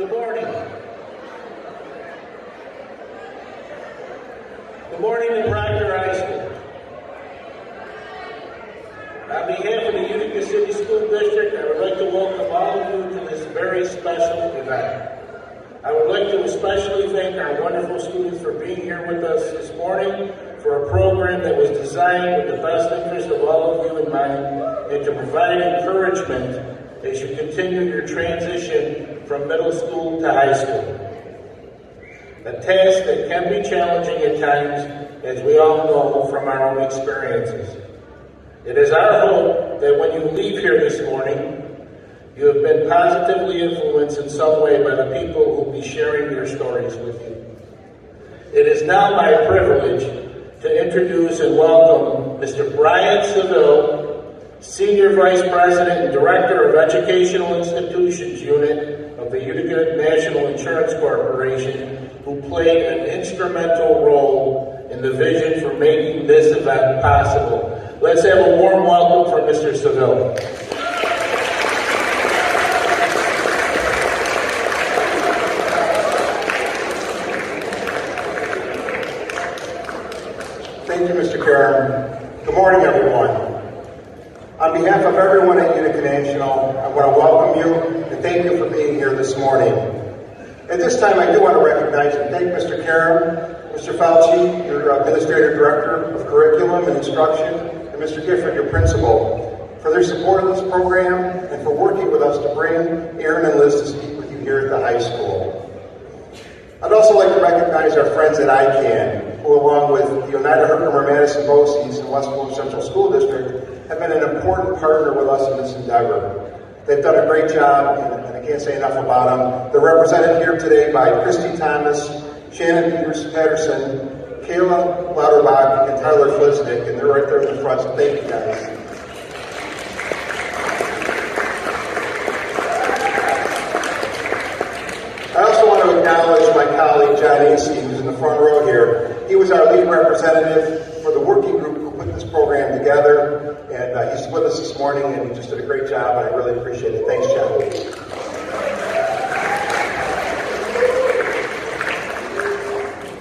Good morning. Good morning to Proctor High School. On behalf of the Utica City School District, I would like to welcome all of you to this very special event. I would like to especially thank our wonderful students for being here with us this morning for a program that was designed with the best interest of all of you in mind and to provide encouragement as you continue your transition from middle school to high school. A task that can be challenging at times, as we all know from our own experiences. It is our hope that when you leave here this morning, you have been positively influenced in some way by the people who will be sharing their stories with you. It is now my privilege to introduce and welcome Mr. Brian Seville, Senior Vice President and Director of Educational Institutions Unit of the Utica National Insurance Corporation, who played an instrumental role in the vision for making this event possible. Let's have a warm welcome for Mr. Seville. Thank you, Mr. Karen. Good morning, everyone. On behalf of everyone at Utica National, I want to welcome you and thank you for being here this morning. At this time, I do want to recognize and thank Mr. Karen, Mr. Fauci, your Administrative Director of Curriculum and Instruction, and Mr. Gifford, your Principal, for their support of this program and for working with us to bring Erin and Liz to speak with you here at the high school. I'd also like to recognize our friends at ICANN, who along with the Oneida Herkimer-Madison BOCES and West Palm Central School District have been an important partner with us in this endeavor. They've done a great job, and I can't say enough about them. They're represented here today by Christy Thomas, Shannon Peters-Patterson, Kayla Lauterbach, and Tyler Flisnick, and they're right there in the front, so thank you guys. I also want to acknowledge my colleague, John Acey, who's in the front row here. He was our lead representative for the working group who put this program together, and he's with us this morning, and he just did a great job, and I really appreciate it. Thanks, John.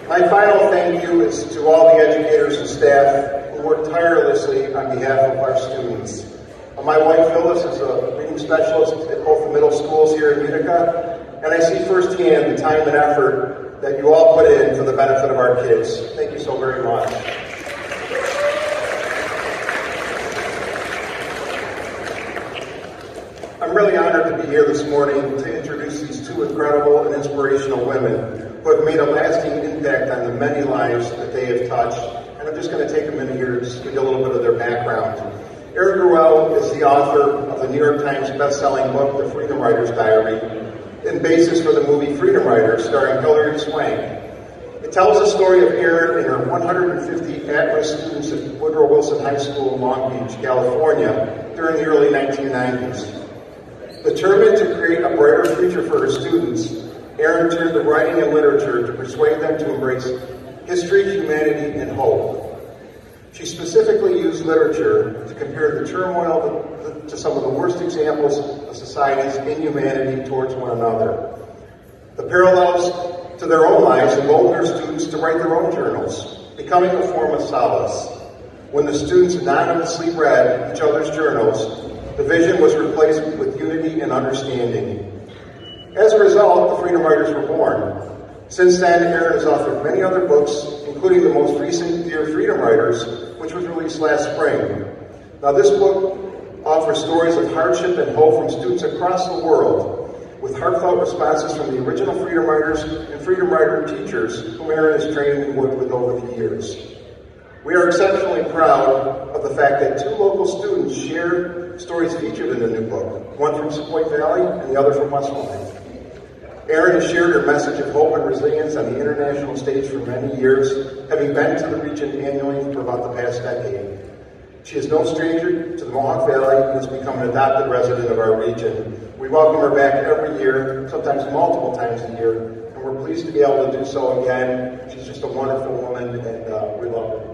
My final thank you is to all the educators and staff who work tirelessly on behalf of our students. My wife, Phyllis, is a reading specialist at both the middle schools here in Utica, and I see firsthand the time and effort that you all put in for the benefit of our kids. Thank you so very much. I'm really honored to be here this morning to introduce these two incredible and inspirational women who have made a lasting impact on the many lives that they have touched. And I'm just going to take a minute here to just give you a little bit of their background. Erin Gruwell is the author of the New York Times best-selling book, The Freedom Writer's Diary, and basis for the movie Freedom Writer, starring Hilary Swank. It tells the story of Erin and her 150 at-risk students at Woodrow Wilson High School in Long Beach, California, during the early 1990s. Determined to create a brighter future for her students, Erin turned to writing and literature to persuade them to embrace history, humanity, and hope. She specifically used literature to compare the turmoil to some of the worst examples of society's inhumanity towards one another. The parallels to their own lives emboldened her students to write their own journals, becoming a form of solace. When the students anonymously read each other's journals, division was replaced with unity and understanding. As a result, the Freedom Writers were born. Since then, Erin has authored many other books, including the most recent Dear Freedom Writers, which was released last spring. Now, this book offers stories of hardship and hope from students across the world, with heartfelt responses from the original Freedom Writers and Freedom Writer teachers whom Erin has trained and worked with over the years. We are exceptionally proud of the fact that two local students shared stories featured in the new book, one from Sequoia Valley and the other from Westmoreland. Erin has shared her message of hope and resilience on the international stage for many years, having been to the region annually for about the past decade. She is no stranger to the Mohawk Valley and has become an adopted resident of our region. We welcome her back every year, sometimes multiple times a year, and we're pleased to be able to do so again. She's just a wonderful woman, and we love her.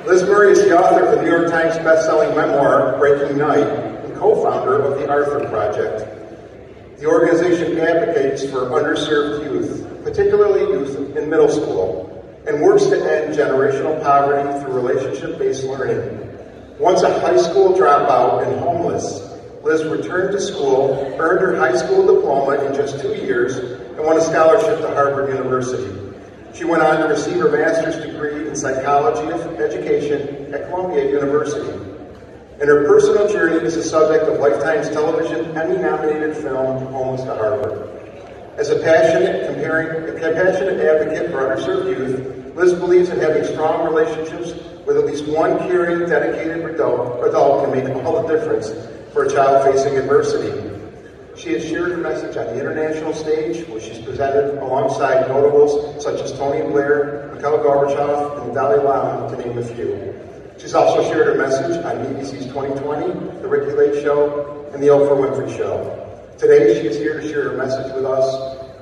Liz Murray Murray is the author of the New York Times best-selling memoir, Breaking Night, and co-founder of the Arthur Project. The organization advocates for underserved youth, particularly youth in middle school, and works to end generational poverty through relationship-based learning. Once a high school dropout and homeless, Liz returned to school, earned her high school diploma in just 2 years, and won a scholarship to Harvard University. She went on to receive her master's degree in psychology of education at Columbia University. And her personal journey is the subject of Lifetime's television Emmy-nominated film, Homeless to Harvard. As a passionate advocate for underserved youth, Liz believes in having strong relationships with at least one caring, dedicated adult can make all the difference for a child facing adversity. She has shared her message on the international stage, where she's presented alongside notables such as Tony Blair, Mikhail Gorbachev, and the Dalai Lama, to name a few. She's also shared her message on BBC's 2020, The Ricky Lake Show, and The Oprah Winfrey Show. Today, she is here to share her message with us,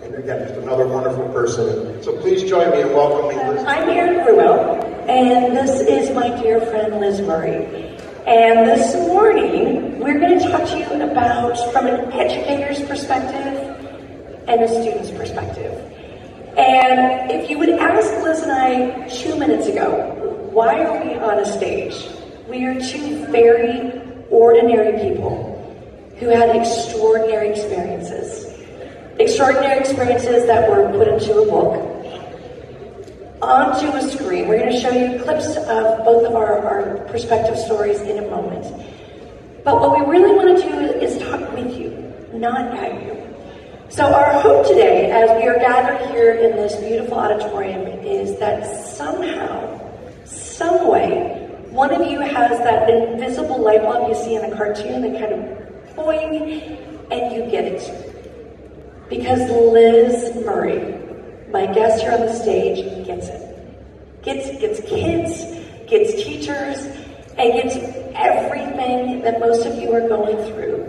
and again, just another wonderful person. So please join me in welcoming Liz. I'm Erin Gruwell, and this is my dear friend Liz Murray. And this morning, we're going to talk to you about from an educator's perspective and a student's perspective. And if you would ask Liz and I 2 minutes ago, why are we on a stage? We are two very ordinary people who had extraordinary experiences. Extraordinary experiences that were put into a book, onto a screen. We're going to show you clips of both of our perspective stories in a moment. But what we really want to do is talk with you, not at you. So our hope today, as we are gathered here in this beautiful auditorium, is that somehow, some way, one of you has that invisible light bulb you see in a cartoon that kind of boing, and you get it. Because Liz Murray, my guest here on the stage, gets it. Gets kids, gets teachers, and gets everything that most of you are going through.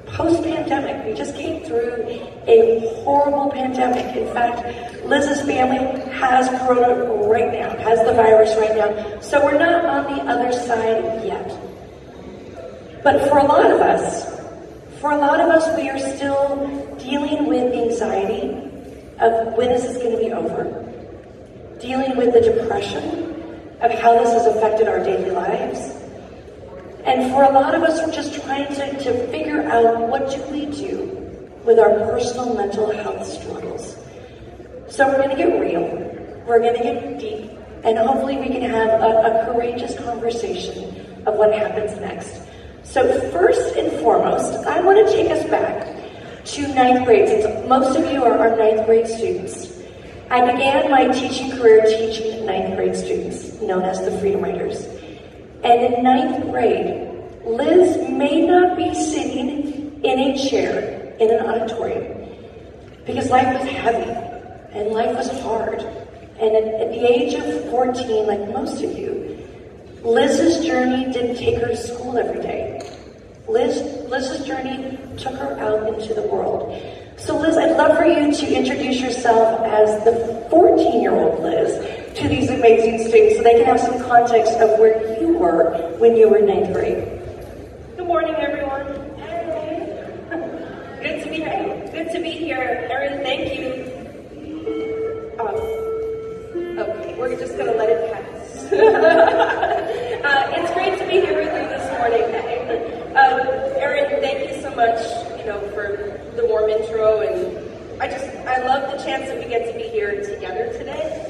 Post-pandemic, we just came through a horrible pandemic. In fact, Liz's family has corona right now, has the virus right now. So we're not on the other side yet. But for a lot of us, we are still dealing with anxiety of when is this going to be over, dealing with the depression of how this has affected our daily lives. And for a lot of us, we're just trying to figure out what do we do with our personal mental health struggles. So we're going to get real, we're going to get deep, and hopefully we can have a courageous conversation of what happens next. So first and foremost, I want to take us back to 9th grade, since most of you are our 9th grade students. I began my teaching career teaching 9th grade students, known as the Freedom Riders. And in 9th grade, Liz may not be sitting in a chair in an auditorium because life was heavy and life was hard. And at the age of 14, like most of you, Liz's journey didn't take her to school every day. Liz's journey took her out into the world. So Liz, I'd love for you to introduce yourself as the 14-year-old Liz to these amazing students so they can have some context of where you were when you were in 9th grade. Good morning, everyone. Hey. Good to be here. Good to be here. Erin, thank you. Okay, we're just going to let it pass. It's great to be here with you this morning. Erin, thank you so much, for the warm intro, and I love the chance that we get to be here together today.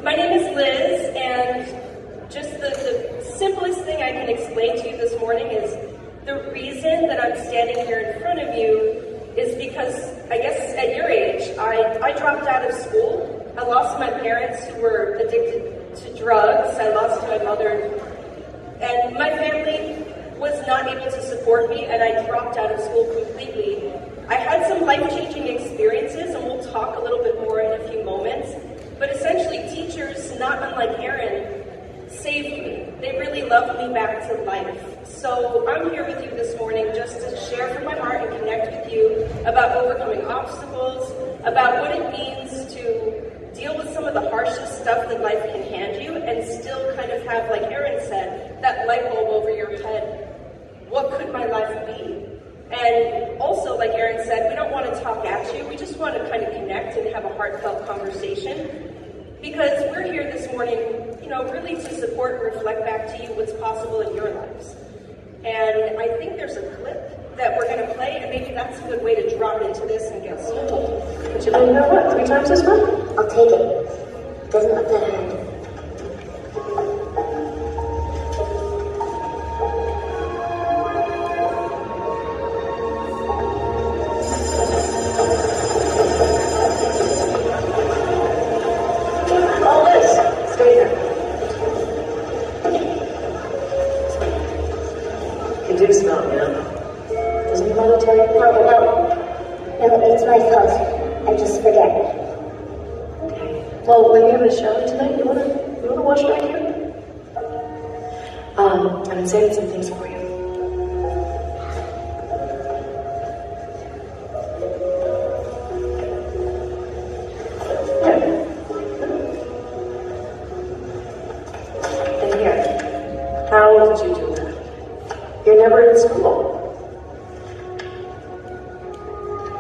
My name is Liz, and just the simplest thing I can explain to you this morning is the reason that I'm standing here in front of you is because, I guess at your age, I dropped out of school. I lost my parents who were addicted to drugs. I lost my mother, and my family was not able to support me, and I dropped out of school completely. I had some life-changing experiences, and we'll talk a little bit more in a few moments, but essentially teachers, not unlike Erin, saved me. They really loved me back to life. So I'm here with you this morning just to share from my heart and connect with you about overcoming obstacles, about what it means to deal with some of the harshest stuff that life can hand you, and still kind of have, like Erin said, that light bulb over your head. What could my life be? And also, like Erin said, we don't want to talk at you. We just want to kind of connect and have a heartfelt conversation. Because we're here this morning, really to support and reflect back to you what's possible in your lives. And I think there's a clip that we're going to play, and maybe that's a good way to drop into this and get started. Would you like to know what? 3 times this one? I'll take it. Doesn't look that hard. Well, when you have a show tonight, you wanna watch back here? I've been saving some things for you. And here, how did you do that? You're never in school.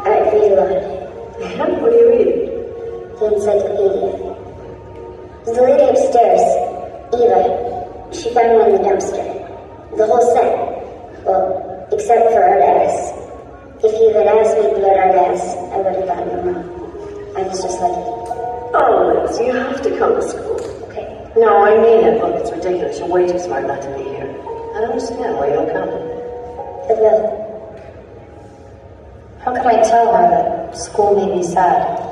I read a lot. What are you reading? The encyclopedia. There's a lady upstairs, Eva. She found one in the dumpster. The whole set. Well, except for art ass. If you had asked me about art ass, I would have gotten it wrong. I was just lucky. Oh, Liz, you have to come to school. Okay. No, I mean it. Look, it's ridiculous. You're way too smart not to be here. I don't understand why you don't come. But no. How could I tell her that school made me sad?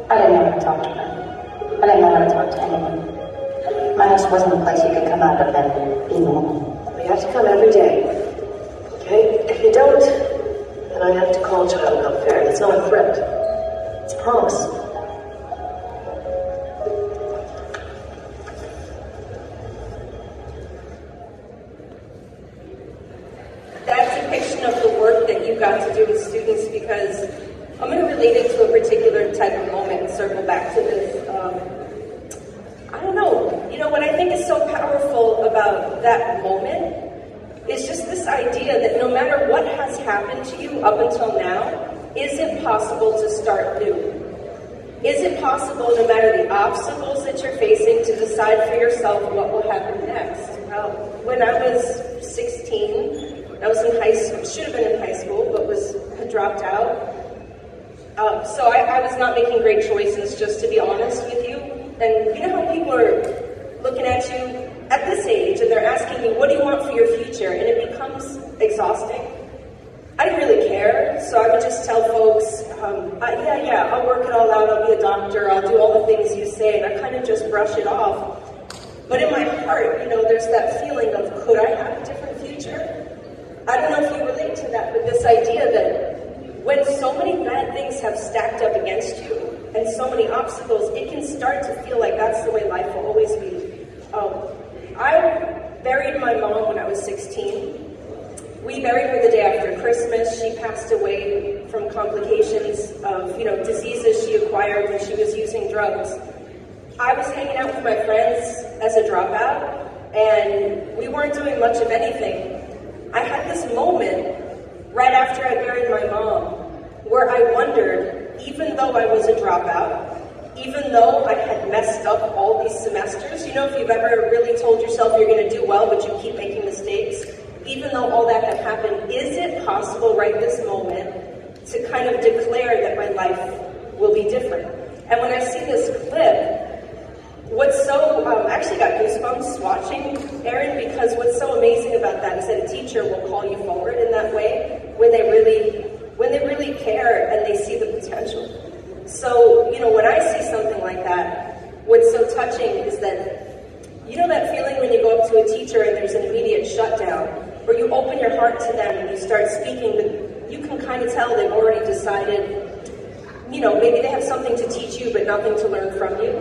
I didn't know how to talk to her. I didn't know how to talk to anyone. My house wasn't a place you could come out of and be normal. You have to come every day. Okay? If you don't, then I have to call child welfare. It's not a threat. It's a promise. That depiction of the work that you got to do with students, because I'm going to relate it to a particular type of moment and circle back to this. I don't know. What I think is so powerful about that moment is just this idea that no matter what has happened to you up until now, is it possible to start new? Is it possible, no matter the obstacles that you're facing, to decide for yourself what will happen next? When I was 16, I was in high school, should have been in high school, but had dropped out. So I was not making great choices, just to be honest with you. And you know how people are looking at you at this age and they're asking you, what do you want for your future? And it becomes exhausting. I didn't really care, so I would just tell folks, yeah, I'll work it all out, I'll be a doctor, I'll do all the things you say, and I kind of just brush it off. But in my heart, there's that feeling of, could I have a different future? I don't know if you relate to that, but this idea that when so many bad things have stacked up against you, and so many obstacles, it can start to feel like that's the way life will always be. I buried my mom when I was 16. We buried her the day after Christmas. She passed away from complications of, diseases she acquired when she was using drugs. I was hanging out with my friends as a dropout, and we weren't doing much of anything. I had this moment right after I buried my mom where I wondered, even though I was a dropout, even though I had messed up all these semesters, if you've ever really told yourself you're going to do well, but you keep making mistakes, even though all that had happened, is it possible right this moment to kind of declare that my life will be different? And when I see this clip, I actually got goosebumps watching Erin, because what's so amazing about that is that a teacher will call you forward in that way when they really care and they see the potential. So, when I see something like that, what's so touching is that, that feeling when you go up to a teacher and there's an immediate shutdown, or you open your heart to them and you start speaking, but you can kind of tell they've already decided, maybe they have something to teach you but nothing to learn from you.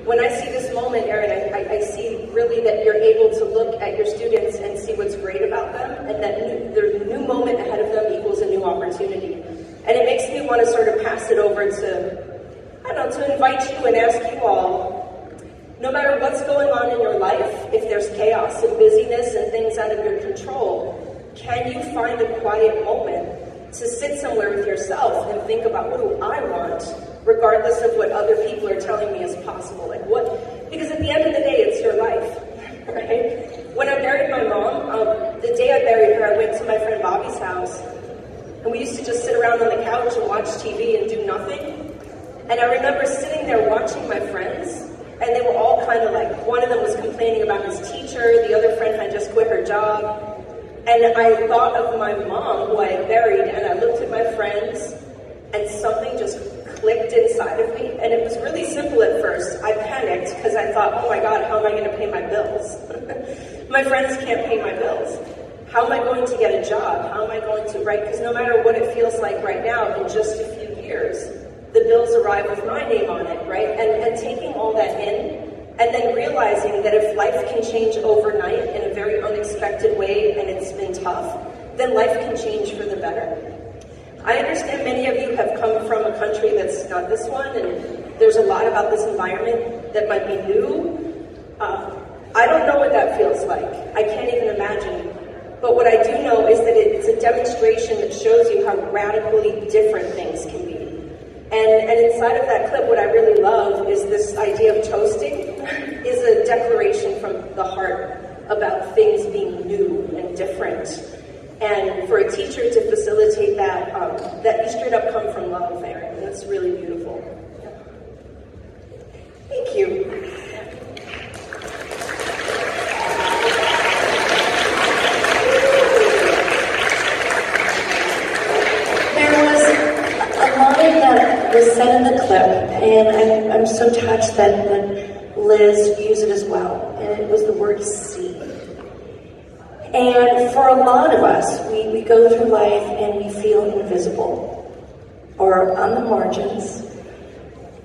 When I see this moment, Erin, I see really that you're able to look at your students and see what's great about them, and that the new moment ahead of them equals a new opportunity. And it makes me want to sort of pass it over to I don't know, to invite you and ask you all, no matter what's going on in your life, if there's chaos and busyness and things out of your control, can you find a quiet moment to sit somewhere with yourself and think about, what do I want, regardless of what other people are telling me is possible? Like what? Because at the end of the day, it's your life, right? When I buried my mom, the day I buried her, I went to my friend Bobby's house, and we used to just sit around on the couch and watch TV and do nothing. And I remember sitting there watching my friends, and they were all kind of like, one of them was complaining about his teacher, the other friend had just quit her job. And I thought of my mom, who I had buried, and I looked at my friends, and something just clicked inside of me. And it was really simple at first. I panicked because I thought, oh my God, how am I going to pay my bills? My friends can't pay my bills. How am I going to get a job? How am I going to, right? Because no matter what it feels like right now, in just a few years, the bills arrive with my name on it, right? And taking all that in, and then realizing that if life can change overnight in a very unexpected way, and it's been tough, then life can change for the better. I understand many of you have come from a country that's not this one, and there's a lot about this environment that might be new. I don't know what that feels like. I can't even imagine. But what I do know is that it's a demonstration that shows you how radically different things can be. And inside of that clip, what I really love is this idea of toasting is a declaration from the heart about things being new and different. And for a teacher to facilitate that, that you straight up come from love, Erin. That's really beautiful. Thank you. Was said in the clip, and I'm so touched that Liz used it as well, and it was the word see. And for a lot of us, we go through life and we feel invisible or on the margins,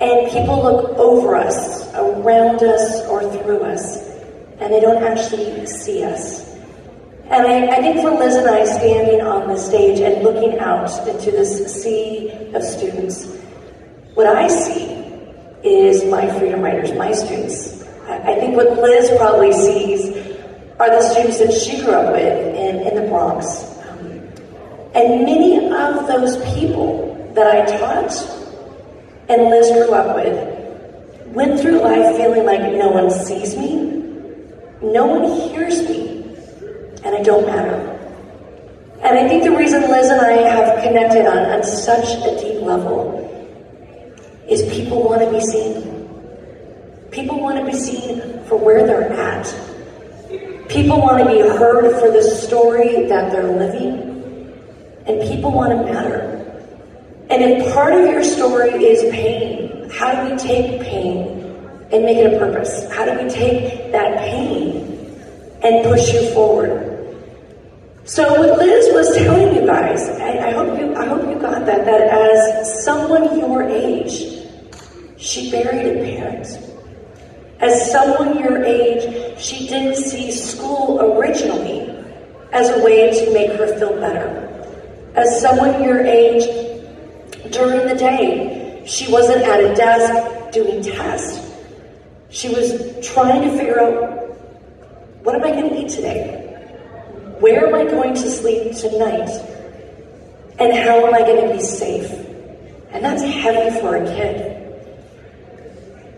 and people look over us, around us, or through us, and they don't actually see us. And I think for Liz and I standing on the stage and looking out into this sea of students, what I see is my freedom riders, my students. I think what Liz probably sees are the students that she grew up with in the Bronx. And many of those people that I taught and Liz grew up with went through life feeling like no one sees me, no one hears me, and I don't matter. And I think the reason Liz and I have connected on such a deep level is people want to be seen. People want to be seen for where they're at. People want to be heard for the story that they're living. And people want to matter. And if part of your story is pain, how do we take pain and make it a purpose? How do we take that pain and push you forward? So what Liz was telling you guys, I hope you got that as someone your age, she buried a parent. As someone your age, she didn't see school originally as a way to make her feel better. As someone your age, during the day, she wasn't at a desk doing tests. She was trying to figure out, what am I going to eat today? Where am I going to sleep tonight? And how am I going to be safe? And that's heavy for a kid.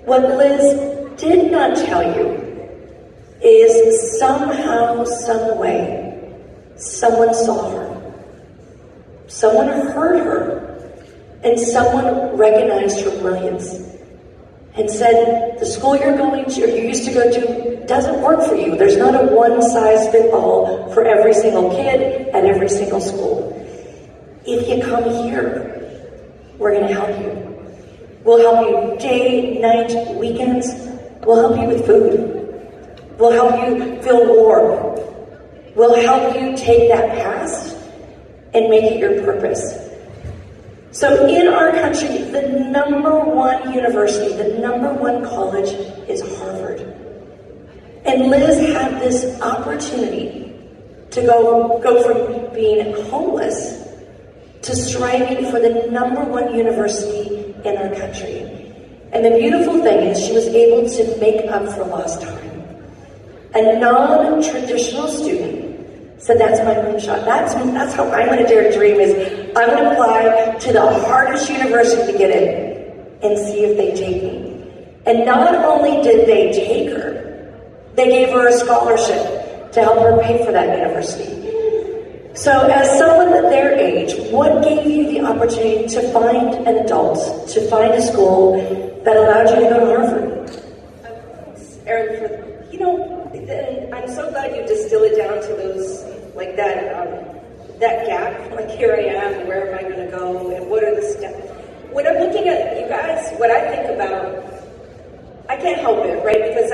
What Liz did not tell you is somehow, some way, someone saw her. Someone heard her. And someone recognized her brilliance. And said, the school you're going to, or you used to go to, doesn't work for you. There's not a one-size-fits-all for every single kid at every single school. If you come here, we're going to help you. We'll help you day, night, weekends. We'll help you with food. We'll help you feel warm. We'll help you take that past and make it your purpose. So in our country, the #1 university, the #1 college is Harvard. And Liz had this opportunity to go from being homeless to striving for the #1 university in our country. And the beautiful thing is she was able to make up for lost time. A non-traditional student said, that's my moonshot. That's how I'm going to dare to dream, is I'm going to apply to the hardest university to get in and see if they take me. And not only did they take her, they gave her a scholarship to help her pay for that university. So as someone at their age, what gave you the opportunity to find an adult, to find a school that allowed you to go to Harvard? Erin, and I'm so glad you distill it down to those, like that gap, like here I am, where am I going to go, and what are the steps? When I'm looking at you guys, what I think about, I can't help it, right? Because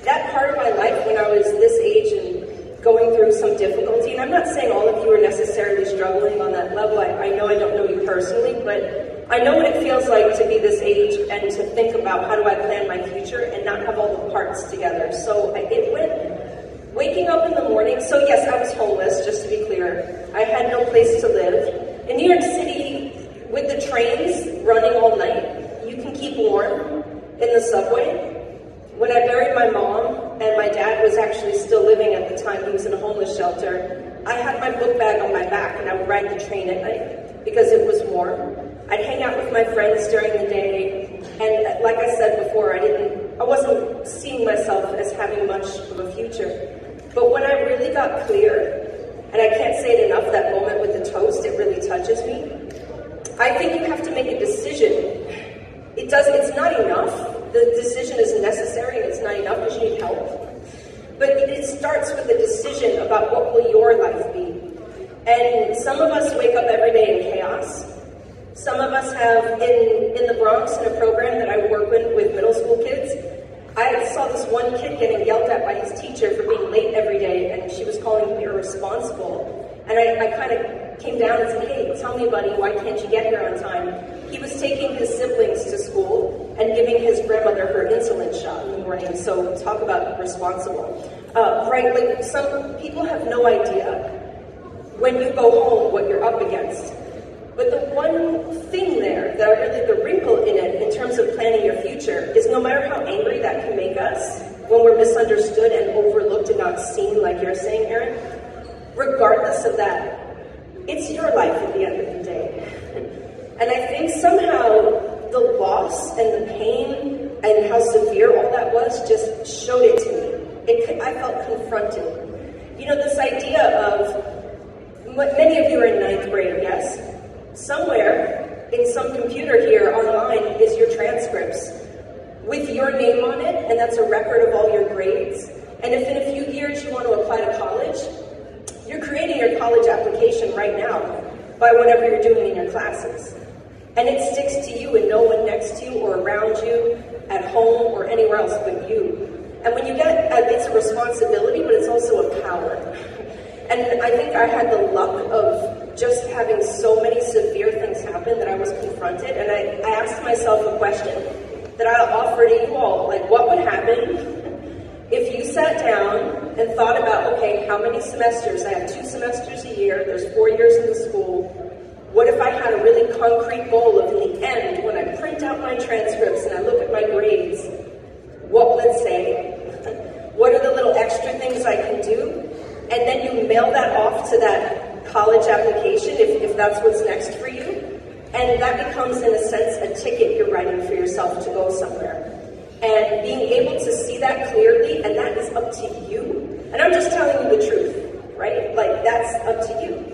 that part of my life when I was this age and going through some difficulty, and I'm not saying all of you are necessarily struggling on that level. I know I don't know you personally, but I know what it feels like to be this age and to think about how do I plan my future and not have all the parts together. So it went waking up in the morning. So yes, I was homeless, just to be clear. I had no place to live. In New York City, with the trains running all night, you can keep warm in the subway. When I buried my mom, and my dad was actually still living at the time, he was in a homeless shelter, I had my book bag on my back and I would ride the train at night because it was warm. I'd hang out with my friends during the day, and like I said before, I wasn't seeing myself as having much of a future. But when I really got clear, and I can't say it enough, that moment with the toast, it really touches me. I think you have to make a decision. It's not enough. The decision is necessary and it's not enough because you need help. But it starts with a decision about what will your life be. And some of us wake up every day in chaos. Some of us have, in the Bronx, in a program that I work with middle school kids, I saw this one kid getting yelled at by his teacher for being late every day, and she was calling him irresponsible. And I kind of came down and said, hey, tell me, buddy, why can't you get here on time? He was taking his siblings to school and giving his grandmother her insulin shot in the morning. So talk about responsible. Right, like some people have no idea when you go home what you're up against. But the one thing there, that really the wrinkle in it, in terms of planning your future, is no matter how angry that can make us, when we're misunderstood and overlooked and not seen, like you're saying, Erin, regardless of that, it's your life at the end of the day. And I think somehow the loss and the pain and how severe all that was just showed it to me. I felt confronted. You know, this idea of, many of you are in 9th grade, yes? Somewhere in some computer here online is your transcripts with your name on it, and that's a record of all your grades. And if in a few years you want to apply to college, you're creating your college application right now by whatever you're doing in your classes. And it sticks to you and no one next to you or around you, at home or anywhere else but you. And when you get, it's a responsibility, but it's also a power. And I think I had the luck of just having so many severe things happen that I was confronted. And I asked myself a question that I'll offer to you all. Like, what would happen if you sat down and thought about, okay, how many semesters? I have 2 semesters a year. There's 4 years in the school. What if I had a really concrete goal of, in the end, when I print out my transcripts and I look at my grades, what will it say? What are the little extra things I can do? And then you mail that off to that college application, if that's what's next for you. And that becomes, in a sense, a ticket you're writing for yourself to go somewhere. And being able to see that clearly, and that is up to you. And I'm just telling you the truth, right? Like, that's up to you.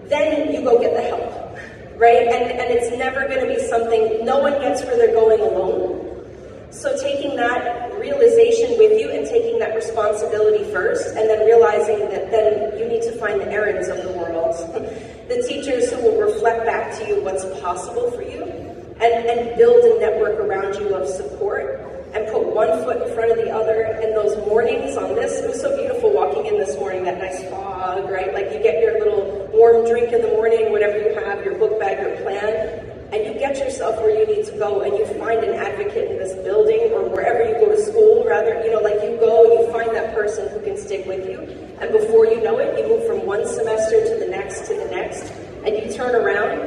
Then you go get the help, right? And it's never going to be something, no one gets where they're going alone. So taking that realization with you and taking that responsibility first, and then realizing that then you need to find the Erins of the world, the teachers who will reflect back to you what's possible for you, and build a network around you of support, and put one foot in front of the other. And those mornings on this, it was so beautiful walking in this morning, that nice fog, right? Like you get your little warm drink in the morning, whatever you have, your book bag, your plan, and you get yourself where you need to go, and you find an advocate in this building or wherever you go to school, rather, you know, like you go, you find that person who can stick with you, and before you know it, you move from one semester to the next, and you turn around,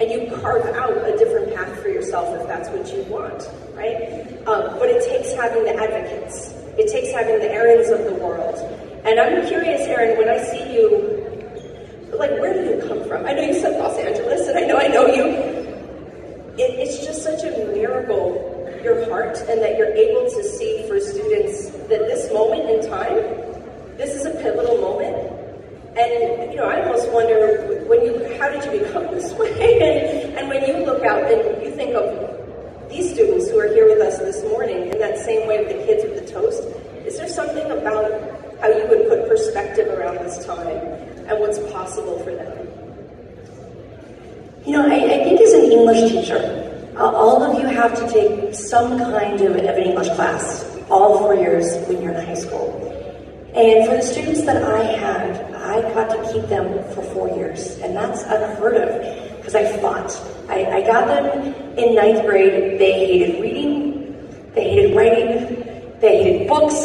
and you carve out a different path for yourself if that's what you want, right? But it takes having the advocates. It takes having the Erins of the world. And I'm curious, Erin, when I see you, like, where do you come from? I know you said Los Angeles, and I know you. It's just such a miracle, your heart, and that you're able to see for students that this moment in time, this is a pivotal moment. And, I almost wonder, how did you become this way? And when you look out and you think of these students who are here with us this morning, in that same way with the kids with the toast, is there something about how you would put perspective around this time and what's possible for them? I think as an English teacher, all of you have to take some kind of an English class all 4 years when you're in high school. And for the students that I had, I got to keep them for 4 years. And that's unheard of because I fought. I got them in 9th grade. They hated reading, they hated writing, they hated books,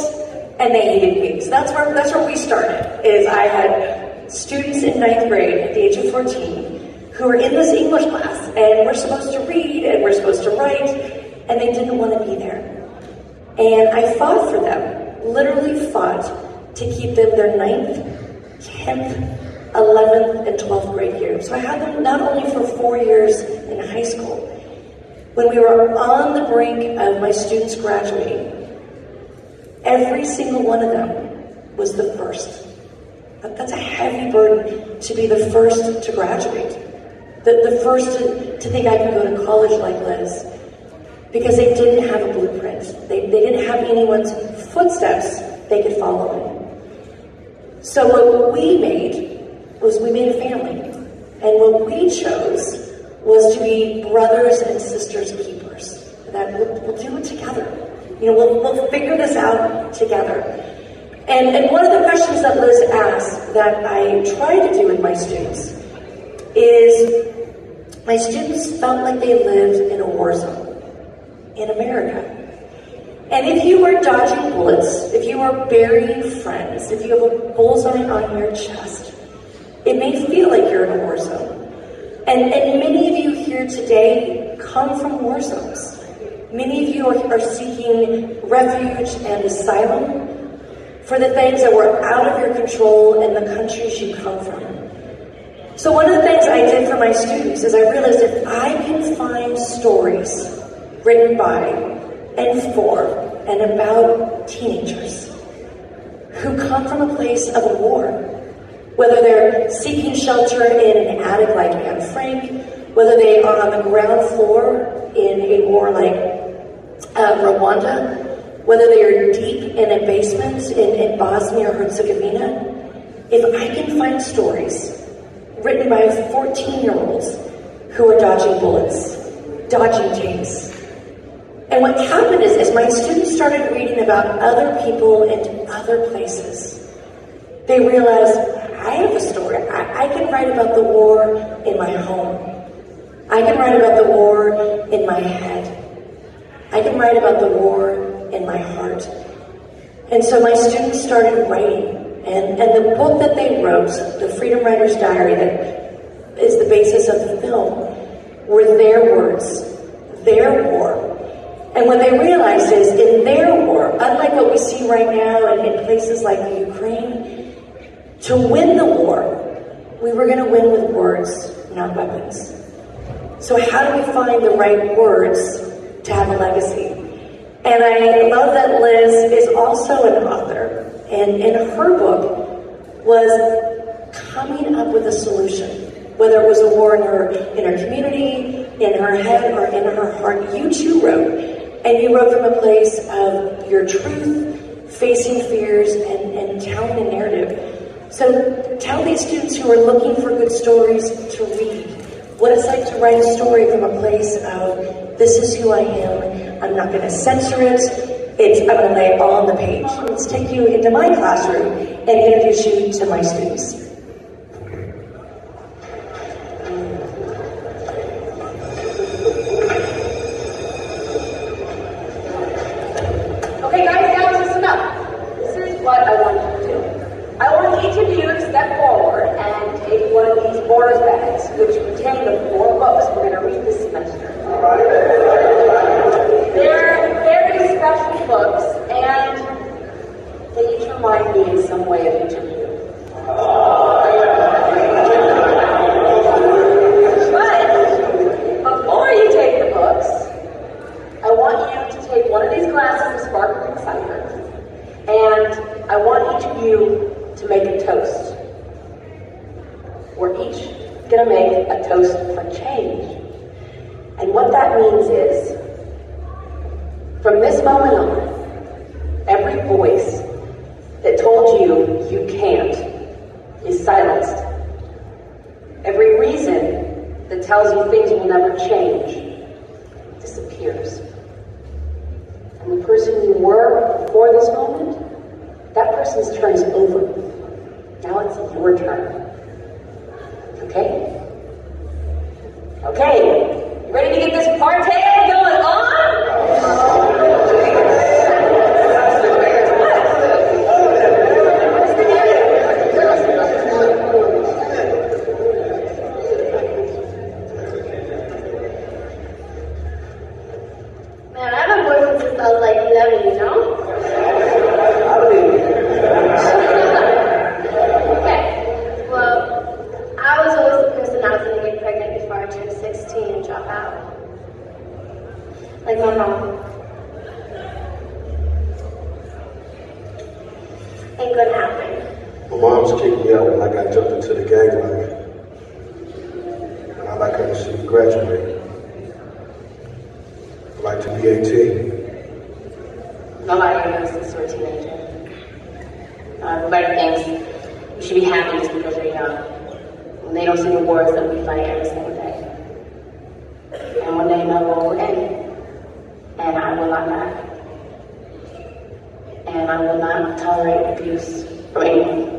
and they hated me. So that's where we started, is I had students in 9th grade at the age of 14 who were in this English class, and we're supposed to read, and we're supposed to write, and they didn't want to be there. And I fought for them, literally fought to keep them their 9th, 10th, 11th, and 12th grade year. So I had them not only for 4 years in high school. When we were on the brink of my students graduating, every single one of them was the first. That's a heavy burden to be the first to graduate. The first to think I could go to college like Liz. Because they didn't have a blueprint. They didn't have anyone's footsteps they could follow in. So what we made was we made a family. And what we chose was to be brothers and sisters keepers. That we'll do it together. We'll figure this out together. And one of the questions that Liz asked that I try to do with my students is, my students felt like they lived in a war zone in America. And if you are dodging bullets, if you are burying friends, if you have a bullseye on your chest, it may feel like you're in a war zone. And many of you here today come from war zones. Many of you are seeking refuge and asylum for the things that were out of your control in the countries you come from. So one of the things I did for my students is I realized if I can find stories written by and for and about teenagers who come from a place of a war, whether they're seeking shelter in an attic like Anne Frank, whether they are on the ground floor in a war like Rwanda, whether they are deep in a basement in Bosnia or Herzegovina, if I can find stories written by 14-year-olds who are dodging bullets, dodging tanks. And what happened is my students started reading about other people and other places, they realized, I have a story. I can write about the war in my home. I can write about the war in my head. I can write about the war in my heart. And so my students started writing. And the book that they wrote, the Freedom Writer's Diary, that is the basis of the film, were their words, their war. And what they realized is, in their war, unlike what we see right now in places like the Ukraine, to win the war, we were going to win with words, not weapons. So how do we find the right words to have a legacy? And I love that Liz is also an author. And in her book was coming up with a solution, whether it was a war in her community, in her head, or in her heart. You too wrote, and you wrote from a place of your truth, facing fears, and telling a narrative. So tell these students who are looking for good stories to read what it's like to write a story from a place of, this is who I am, I'm not going to censor it, I'm going to lay it all on the page. Let's take you into my classroom and introduce you to my students. Okay guys, now listen up. This is what I want you to do. I want each of you to step forward and take one of these board bags, which contain the 4 books each gonna make a toast for change. And what that means is, from this moment on, every voice that told you you can't is silenced. Every reason that tells you things will never change disappears. And the person you were before this moment, that person's turn is over. Now it's your turn. Okay? Okay, you ready to get this party going on? Man, I've been boyfriend since I was like 11, you know? Okay, well, I was always the person that was going to get pregnant before I turned 16 and drop out. Like my mom. Ain't gonna happen. My mom's kicked me out when I got jumped into the gang life. And I'd like her to see me graduate. I'd like to be 18. Nobody knows this sort of teenager. Everybody thinks you should be happy just because you're young. When they don't see the wars that we fight every single day. And one day they'll go away. And I will not back. And I will not tolerate abuse from anyone.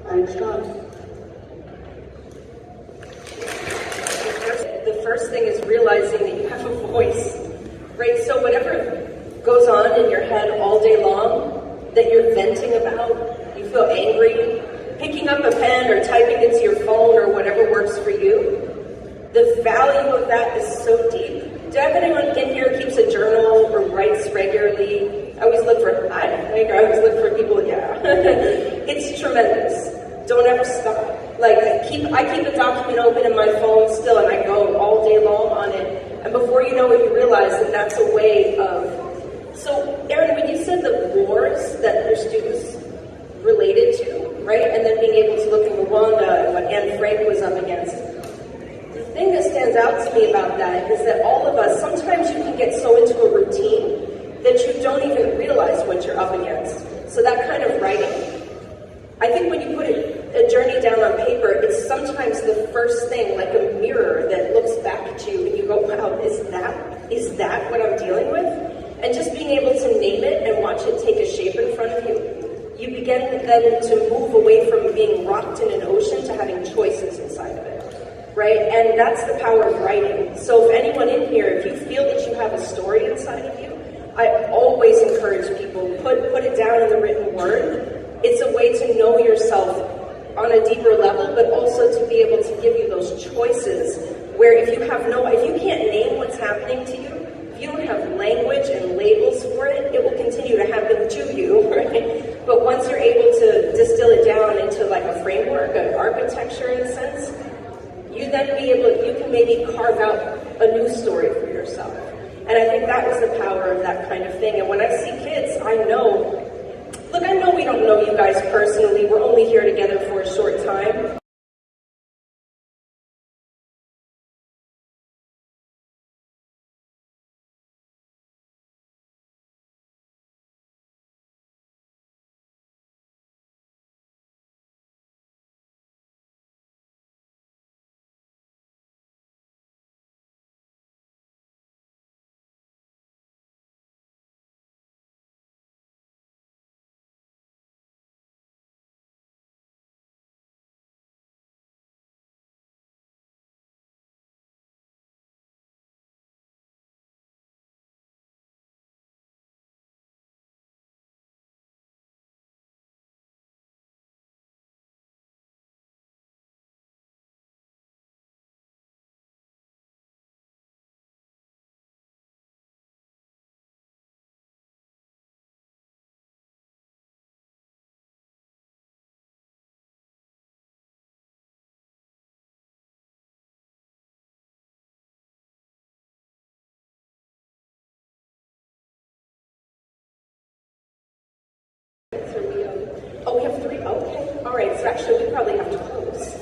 I'm strong. The first thing is realizing that you have a voice, right? So whatever goes on in your head all day long that you're venting about, you feel angry, picking up a pen or typing into your phone or whatever works for you, the value of that is so deep. Do I have anyone in here who keeps a journal or writes regularly? I always look for, people, yeah. It's tremendous. Don't ever stop. Like, I keep a document open in my phone still, and I go all day long on it. And before you know it, you realize that that's a way of... So, Erin, when you said the wars that your students related to, right? And then being able to look at Rwanda and what Anne Frank was up against, the thing that stands out to me about that is that all of us, sometimes you can get so into a routine that you don't even realize what you're up against. So that kind of writing, I think when you put a journey down on paper, it's sometimes the first thing, like a mirror that looks back at you and you go, wow, is that what I'm dealing with? And just being able to name it and watch it take a shape in front of you, you begin then to move away from being rocked in an ocean to having choices inside of it, right? And that's the power of writing. So if anyone in here, if you feel that you have a story inside of you, I always encourage people, put it down in the written word. It's a way to know yourself on a deeper level, but also to be able to give you those choices where if you can't name what's happening to you, if you don't have language and labels for it, it will continue to happen to you, right? But once you're able to distill it down into like a framework, an architecture in a sense, you can maybe carve out a new story for yourself. And I think that was the power of that kind of thing. And when I see kids, I know we don't know you guys personally. We're only here together for a short time. All right, so actually we probably have to close.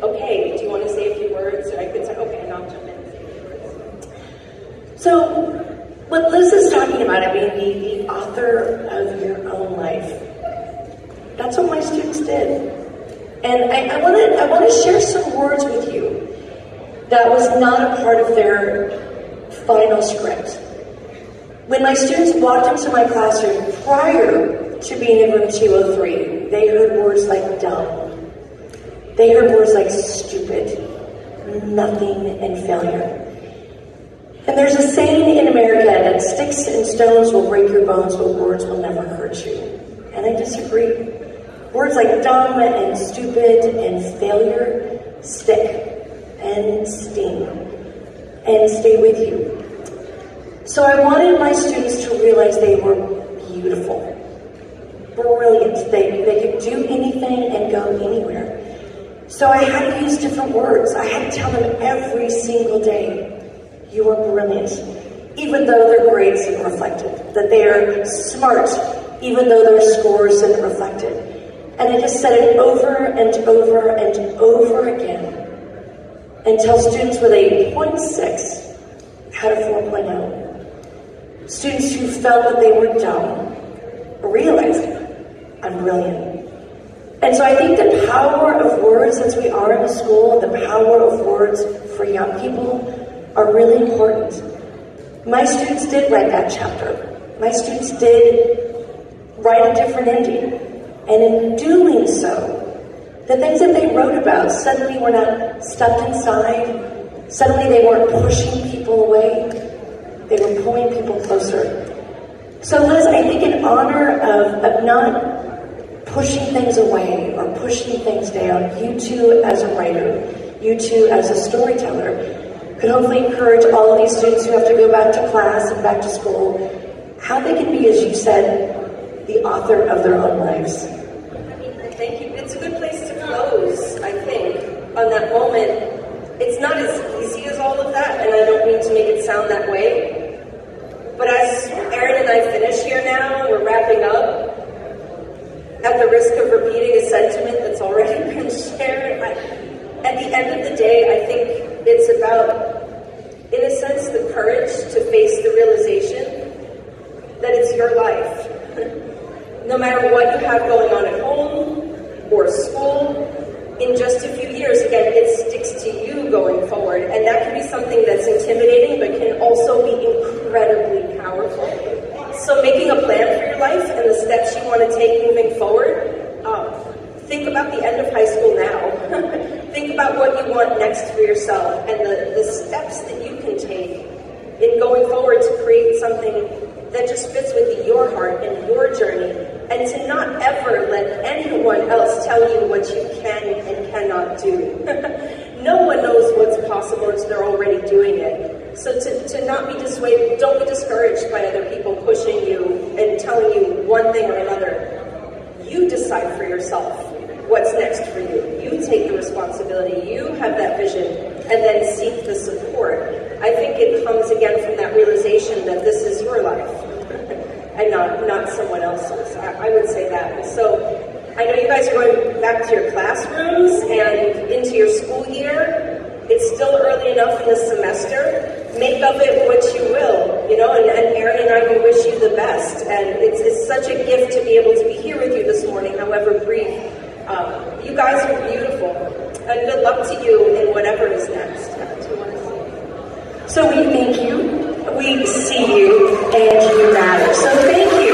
Okay, do you want to say a few words? I could say, okay, and I'll jump in and say a few words. So, what Liz is talking about, I mean, the author of your own life, that's what my students did. And I want to share some words with you that was not a part of their final script. When my students walked into my classroom prior to being in room 203, they heard words like dumb. They heard words like stupid, nothing, and failure. And there's a saying in America that sticks and stones will break your bones, but words will never hurt you. And I disagree. Words like dumb and stupid and failure stick and sting and stay with you. So I wanted my students to realize they were beautiful, brilliant. They could do anything and go anywhere. So I had to use different words. I had to tell them every single day, you are brilliant, even though their grades didn't reflect it. That they are smart, even though their scores didn't reflect it. And I just said it over and over and over again until students with a 0.6 had a 4.0. Students who felt that they were dumb realized, I'm brilliant. And so I think the power of words, as we are in the school, the power of words for young people are really important. My students did write that chapter. My students did write a different ending. And in doing so, the things that they wrote about suddenly were not stuck inside. Suddenly they weren't pushing people away. They were pulling people closer. So Liz, I think in honor of not pushing things away or pushing things down, you too as a writer, you too as a storyteller, could hopefully encourage all of these students who have to go back to class and back to school, how they can be, as you said, the author of their own lives. Thank you. It's a good place to close, I think, on that moment. It's not as easy as all of that, and I don't mean to make it sound that way. But as Erin and I finish here now, we're wrapping up, at the risk of repeating a sentiment that's already been shared, at the end of the day, I think it's about, in a sense, the courage to face the realization that it's your life. No matter what you have going on at home or school, in just a few years, again, it sticks to you going forward. And that can be something that's intimidating, but can also be incredibly powerful. So making a plan for your life and the steps you want to take moving forward, think about the end of high school now. Think about what you want next for yourself and the steps that you can take in going forward to create something that just fits with your heart and your journey, and to not ever let anyone else tell you what you can and cannot do. No one knows what's possible until they're already doing it. So to not be dissuaded, don't be discouraged by other people pushing you and telling you one thing or another. You decide for yourself what's next for you. You take the responsibility. You have that vision, and then seek the support. I think it comes again from that realization that this is your life and not someone else's. I would say that. So I know you guys are going back to your classrooms and into your school year. It's still early enough in the semester. Make of it what you will, and Erin and I will wish you the best. And it's such a gift to be able to be here with you this morning, however brief. You guys are beautiful. And good luck to you in whatever is next. So we thank you, we see you, and you matter. So thank you.